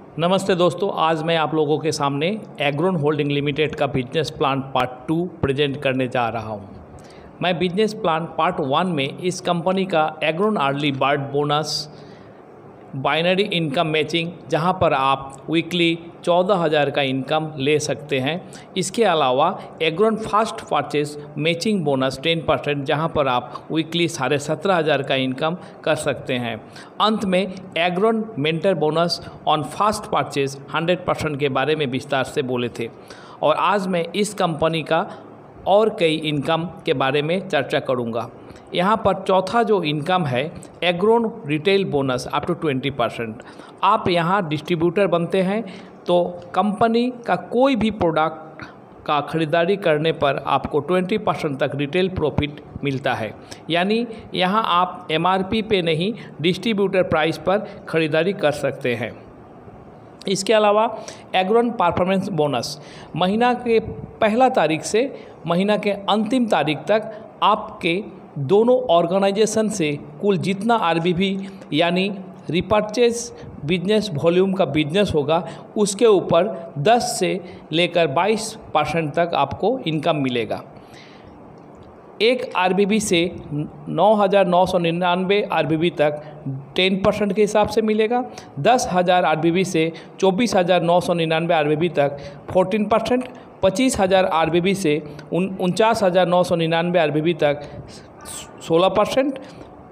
नमस्ते दोस्तों, आज मैं आप लोगों के सामने एग्रोन होल्डिंग लिमिटेड का बिजनेस प्लान पार्ट 2 प्रेजेंट करने जा रहा हूं। मैं बिजनेस प्लान पार्ट 1 में इस कंपनी का Agron early bird bonus, binary income matching, जहां पर आप वीकली 14,000 का इनकम ले सकते हैं। इसके अलावा एग्रोन फास्ट परचेज मैचिंग बोनस 10%, जहां पर आप वीकली 17,500 का इनकम कर सकते हैं। अंत में Agron mentor bonus on fast purchase 100% के बारे में विस्तार से बोले थे। और आज मैं इस कंपनी का और कई इनकम के बारे में चर्चा करूंगा। यहाँ पर चौथा जो इनकम है एग्रोन रिटेल बोनस अप टू 20%। आप यहाँ डिस्ट्रीब्यूटर बनते हैं तो कंपनी का कोई भी प्रोडक्ट का ख़रीदारी करने पर आपको 20% तक रिटेल प्रॉफिट मिलता है। यानी यहाँ आप MRP पे नहीं, डिस्ट्रीब्यूटर प्राइस पर ख़रीदारी कर सकते हैं। इसके अलावा एग्रोन परफॉर्मेंस बोनस महीना के पहला तारीख से महीना के अंतिम तारीख तक आपके दोनों ऑर्गेनाइजेशन से कुल जितना RBV यानी रिपर्चेज बिजनेस वॉल्यूम का बिजनेस होगा उसके ऊपर 10 से लेकर 22% तक आपको इनकम मिलेगा। एक RBV से 9,999 RBV तक 10% के हिसाब से मिलेगा। 10,000 RBV से 24,999 RBV तक 14%, 25,000 RBV से 49,999 RBV तक 16%,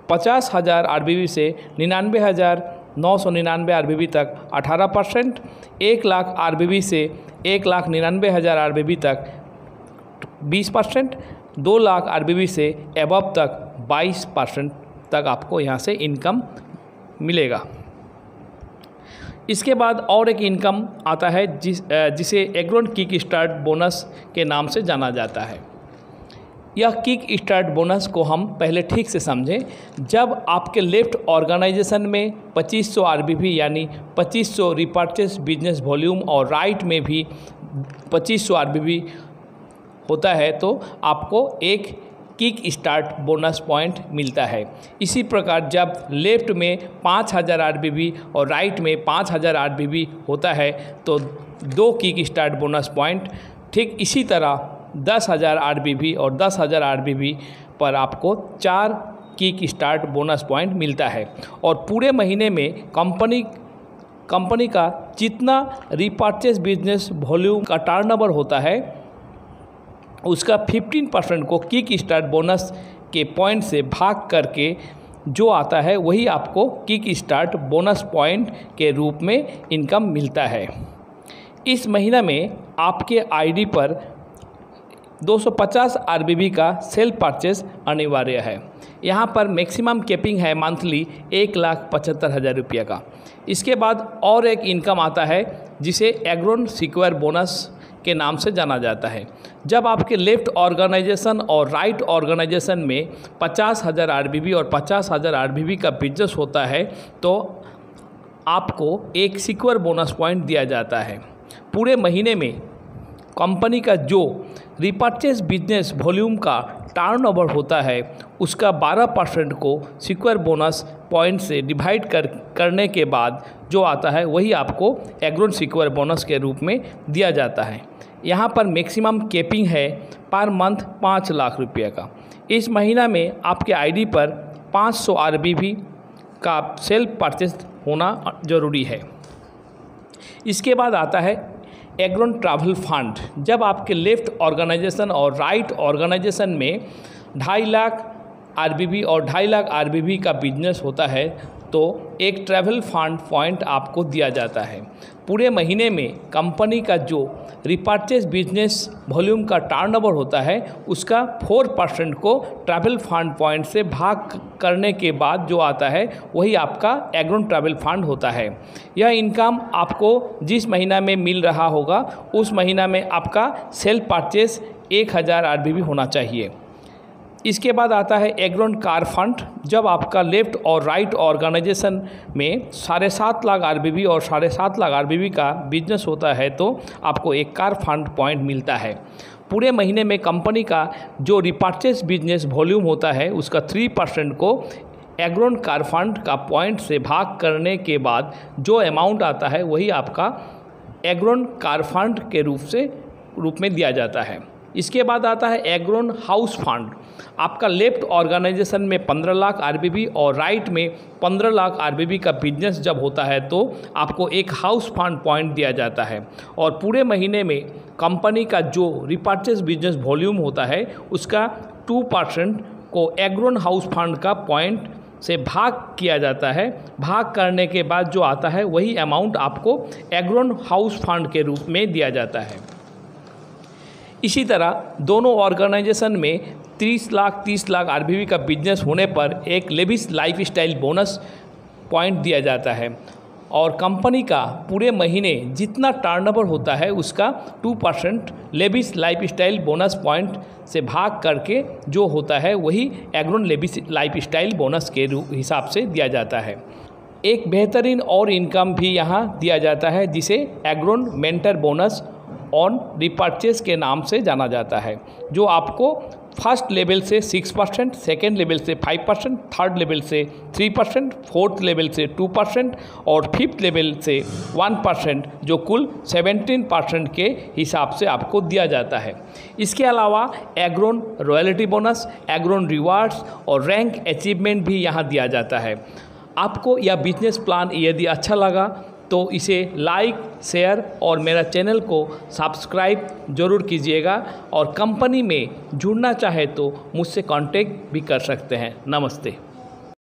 50,000 RBV से 99,999 RBV तक 18%, 1,00,000 RBV से 1,99,000 RBV तक 20%, 2,00,000 RBV से एबव तक 22% तक आपको यहाँ से इनकम मिलेगा। इसके बाद और एक इनकम आता है जिसे एग्रोन किक स्टार्ट बोनस के नाम से जाना जाता है। यह किक स्टार्ट बोनस को हम पहले ठीक से समझें। जब आपके लेफ्ट ऑर्गेनाइजेशन में 2500 RBV यानी 2500 रिपर्चेज बिजनेस वॉल्यूम और राइट में भी 2500 RBV होता है तो आपको एक किक स्टार्ट बोनस पॉइंट मिलता है। इसी प्रकार जब लेफ्ट में 5,000 RBV और राइट में 5,000 RBV होता है तो 2 किक स्टार्ट बोनस पॉइंट। ठीक इसी तरह 10,000 RBV और 10,000 RBV पर आपको 4 किक स्टार्ट बोनस पॉइंट मिलता है। और पूरे महीने में कंपनी का जितना रिपर्चेज बिजनेस वॉल्यूम का टर्नओवर होता है उसका 15% को किक स्टार्ट बोनस के पॉइंट से भाग करके जो आता है वही आपको किक स्टार्ट बोनस पॉइंट के रूप में इनकम मिलता है। इस महीना में आपके ID पर 250 RBV का सेल परचेज अनिवार्य है। यहाँ पर मैक्सिमम कैपिंग है मंथली 1,75,000 रुपये का। इसके बाद और एक इनकम आता है जिसे एग्रोन सिक्योर बोनस के नाम से जाना जाता है। जब आपके लेफ्ट ऑर्गेनाइजेशन और राइट ऑर्गेनाइजेशन में 50,000 RBV और 50,000 RBV का बिजनेस होता है तो आपको एक सिक्योर बोनस पॉइंट दिया जाता है। पूरे महीने में कंपनी का जो रिपर्चेज बिजनेस वॉल्यूम का टर्नओवर होता है उसका 12% को सिक्योर बोनस पॉइंट से डिवाइड करने के बाद जो आता है वही आपको एग्रोन सिक्योर बोनस के रूप में दिया जाता है। यहाँ पर मैक्सिमम कैपिंग है पर मंथ 5 लाख रुपये का। इस महीना में आपके ID पर 500 RBV का सेल्फ परचेज होना ज़रूरी है। इसके बाद आता है एग्रोन ट्रैवल फंड। जब आपके लेफ्ट ऑर्गेनाइजेशन और राइट ऑर्गेनाइजेशन में 2.5 लाख RBV और 2.5 लाख RBV का बिजनेस होता है तो एक ट्रैवल फंड पॉइंट आपको दिया जाता है। पूरे महीने में कंपनी का जो रिपर्चेज बिजनेस वॉल्यूम का टर्नओवर होता है उसका 4% को ट्रैवल फंड पॉइंट से भाग करने के बाद जो आता है वही आपका एग्रोन ट्रैवल फंड होता है। यह इनकम आपको जिस महीना में मिल रहा होगा उस महीना में आपका सेल परचेज 1,000 RBV होना चाहिए। इसके बाद आता है एग्रोन कार फंड। जब आपका लेफ्ट और राइट ऑर्गेनाइजेशन में 7.5 लाख RBV और 7.5 लाख RBV का बिजनेस होता है तो आपको एक कार फंड पॉइंट मिलता है। पूरे महीने में कंपनी का जो रिपर्चेज बिजनेस वॉल्यूम होता है उसका 3% को एग्रोन कार फंड का पॉइंट से भाग करने के बाद जो अमाउंट आता है वही आपका एग्रोन कार फंड के रूप में दिया जाता है। इसके बाद आता है एग्रोन हाउस फंड। आपका लेफ्ट ऑर्गेनाइजेशन में 15 लाख आरबीबी और राइट में 15 लाख आरबीबी का बिजनेस जब होता है तो आपको एक हाउस फंड पॉइंट दिया जाता है और पूरे महीने में कंपनी का जो रिपर्चेस बिजनेस वॉल्यूम होता है उसका 2% को एग्रोन हाउस फंड का पॉइंट से भाग किया जाता है। भाग करने के बाद जो आता है वही अमाउंट आपको एग्रोन हाउस फंड के रूप में दिया जाता है। इसी तरह दोनों ऑर्गेनाइजेशन में 30 लाख आरबीबी का बिजनेस होने पर एक लेविस लाइफस्टाइल बोनस पॉइंट दिया जाता है और कंपनी का पूरे महीने जितना टर्नओवर होता है उसका 2% लेविस लाइफस्टाइल बोनस पॉइंट से भाग करके जो होता है वही एग्रोन लेविस लाइफस्टाइल बोनस के हिसाब से दिया जाता है। एक बेहतरीन और इनकम भी यहाँ दिया जाता है जिसे एग्रोन मेंटर बोनस ऑन रिपर्चेस के नाम से जाना जाता है, जो आपको फर्स्ट लेवल से 6%, सेकेंड लेवल से 5%, थर्ड लेवल से 3%, फोर्थ लेवल से 2% और फिफ्थ लेवल से 1%, जो कुल 17% के हिसाब से आपको दिया जाता है। इसके अलावा एग्रोन रॉयल्टी बोनस, एग्रोन रिवार्ड्स और रैंक अचीवमेंट भी यहाँ दिया जाता है। आपको यह बिजनेस प्लान यदि अच्छा लगा तो इसे लाइक, शेयर और मेरा चैनल को सब्सक्राइब ज़रूर कीजिएगा और कंपनी में जुड़ना चाहे तो मुझसे कांटेक्ट भी कर सकते हैं। नमस्ते।